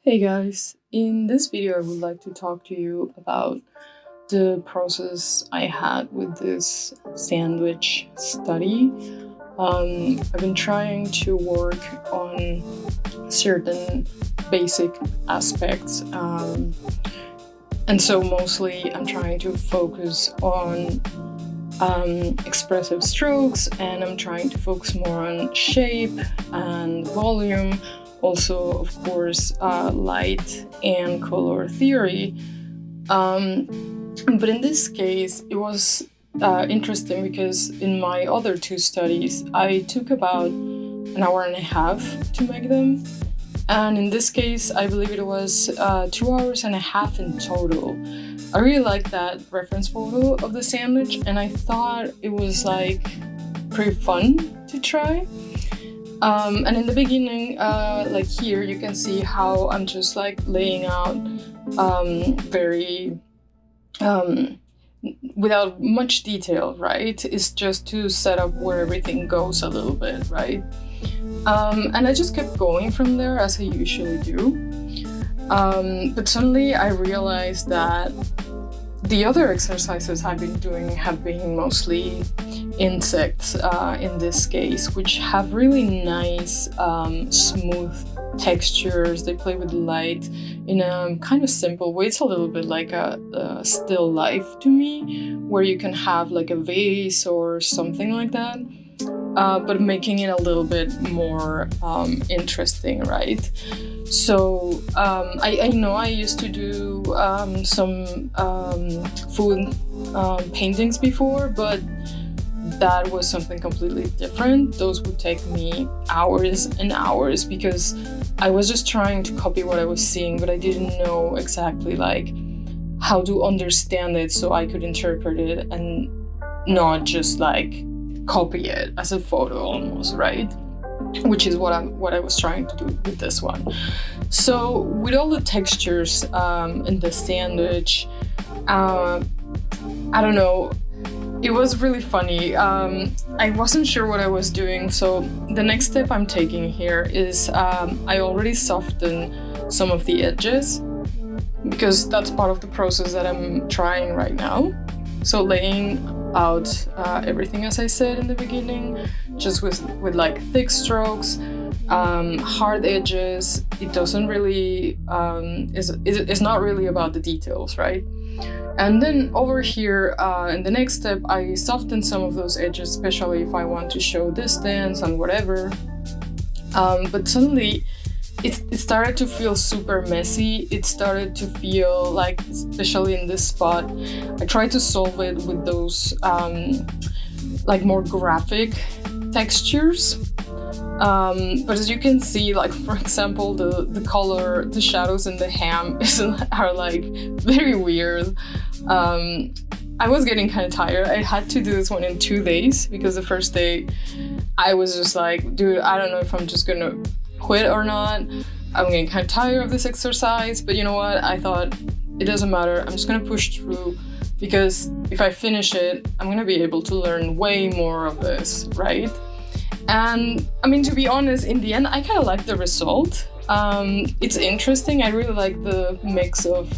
Hey guys, in this video I would like to talk to you about the process I had with this sandwich study. I've been trying to work on certain basic aspects, and so mostly I'm trying to focus on expressive strokes, and I'm trying to focus more on shape and volume. Also, of course, light and color theory. But in this case, it was interesting because in my other two studies, I took about an hour and a half to make them. And in this case, I believe it was 2 hours and a half in total. I really liked that reference photo of the sandwich, and I thought it was pretty fun to try. And in the beginning, like here, you can see how I'm just laying out very without much detail, right? It's just to set up where everything goes a little bit, right? And I just kept going from there as I usually do. But suddenly I realized that the other exercises I've been doing have been mostly insects in this case, which have really nice, smooth textures. They play with light in a kind of simple way. It's a little bit like a still life to me, where you can have like a vase or something like that, but making it a little bit more interesting, right? So I know I used to do some food paintings before, but that was something completely different. Those would take me hours and hours because I was just trying to copy what I was seeing, but I didn't know exactly how to understand it so I could interpret it and not just copy it as a photo almost, right? Which is what I was trying to do with this one. So with all the textures in the sandwich, I don't know, it was really funny. I wasn't sure what I was doing, so the next step I'm taking here is I already softened some of the edges because that's part of the process that I'm trying right now. So laying out everything as I said in the beginning, just with thick strokes, hard edges. It doesn't really it's not really about the details, right? And then over here in the next step, I soften some of those edges, especially if I want to show distance and whatever. But suddenly it started to feel super messy. It started to feel especially in this spot, I tried to solve it with those more graphic textures. But as you can see, for example, the color, the shadows in the ham are very weird. I was getting kind of tired. I had to do this one in 2 days because the first day I was just dude, I don't know if I'm just gonna quit or not. I'm getting kind of tired of this exercise, but you know what? I thought it doesn't matter. I'm just gonna push through because if I finish it, I'm gonna be able to learn way more of this, right? And I mean, to be honest, in the end, I kind of like the result. It's interesting. I really like the mix of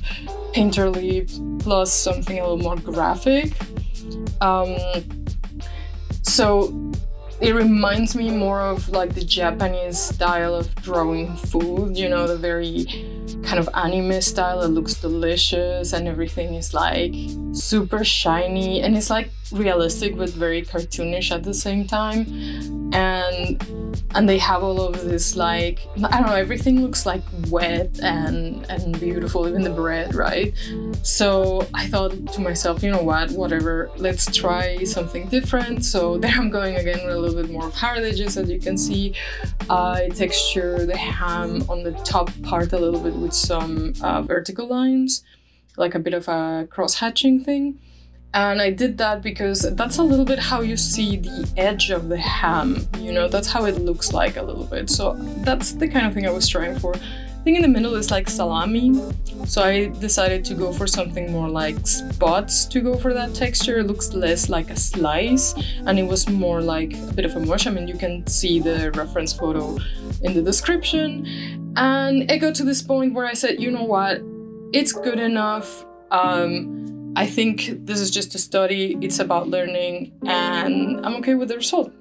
painterly plus something a little more graphic. So it reminds me more of the Japanese style of drawing food, you know, the very kind of anime style. It looks delicious and everything is super shiny and it's realistic but very cartoonish at the same time. And they have all of this I don't know, everything looks wet and beautiful, even the bread, right? So I thought to myself, you know what, whatever, let's try something different. So there I'm going again with a little bit more of hard edges. As you can see, I texture the ham on the top part a little bit with some vertical lines, like a bit of a cross-hatching thing. And I did that because that's a little bit how you see the edge of the ham, you know, that's how it looks like a little bit. So that's the kind of thing I was trying for. I think in the middle is salami. So I decided to go for something more spots to go for that texture. It looks less like a slice and it was more a bit of a mush. I mean, you can see the reference photo in the description. And it got to this point where I said, you know what, it's good enough. I think this is just a study, it's about learning, and I'm okay with the result.